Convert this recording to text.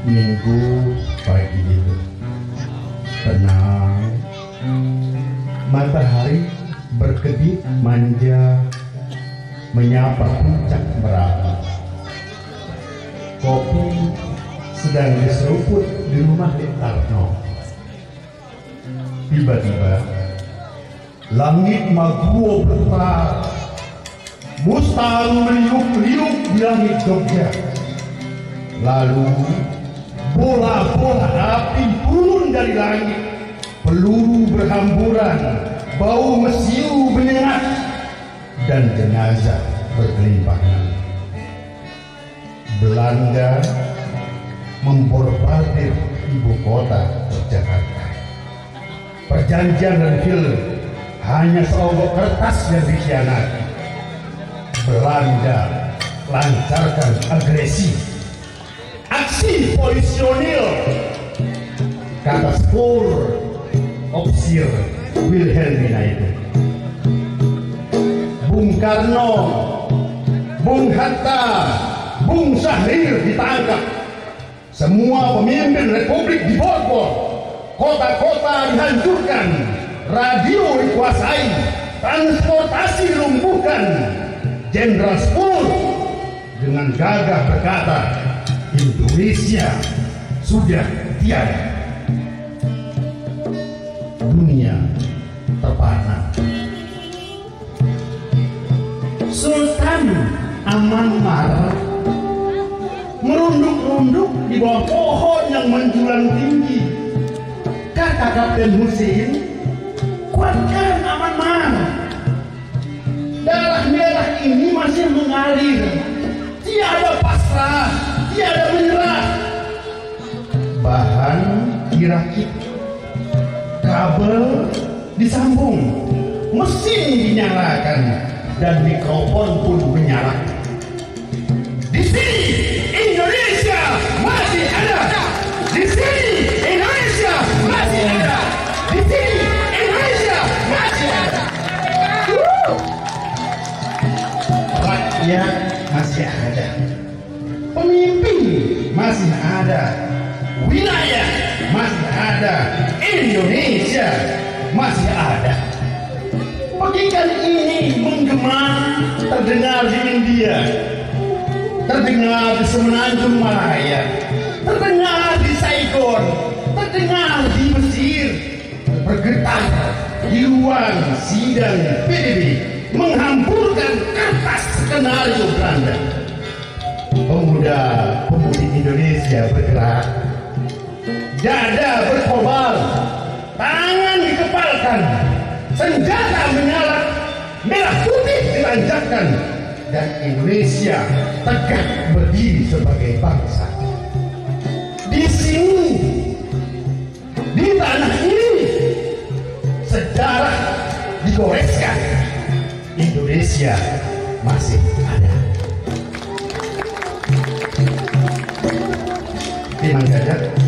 Minggu pagi itu tenang, matahari berkedip manja menyapa puncak Merapi. Kopi sedang diseruput di rumah Tarno. Tiba-tiba langit Maguwo bergetar, mustang meniup-niup di langit Jogja. Lalu bola-bola api turun dari langit, peluru berhamburan, bau mesiu menyengat, dan jenazah bergelimpangan. Belanda membombardir ibu kota Jakarta. Perjanjian dan film hanya seonggok kertas yang dikhianati. Belanda lancarkan agresi, aksi polisionil, kata Spur Opsir Wilhelmina itu. Bung Karno, Bung Hatta, Bung Syahrir ditangkap. Semua pemimpin republik diborgol, kota-kota dihancurkan, radio dikuasai, transportasi dilumpuhkan. Jenderal Spur dengan gagah berkata, Indonesia sudah tiada. Dunia terpana. Sultan Aman-Mar merunduk-runduk di bawah pohon yang menjulang tinggi. Kata Kapten Husin, kuatkan Aman-Mar. Darah merah ini masih mengalir. Tiada pasrah, tiada menyerah. Bahan dirakit, kabel disambung, mesin dinyalakan, dan mikrofon pun menyala. Di sini Indonesia masih ada. Di sini Indonesia masih ada. Di sini Indonesia masih ada. Rakyat masih ada. Pemimpin masih ada. Wilayah masih ada. Indonesia masih ada. Petikan ini menggema terdengar di India, terdengar di Semenanjung Malaya, terdengar di Saigon, terdengar di Mesir, bergetar di ruang sidang PBB, menghamburkan kertas skenario Belanda. Pemuda-pemudi Indonesia bergerak, dada berkobar, tangan dikepalkan, senjata menyala, merah putih dilanjutkan, dan Indonesia tegak berdiri sebagai bangsa. Di sini, di tanah ini, sejarah digoreskan. Indonesia masih ada. Terima kasih.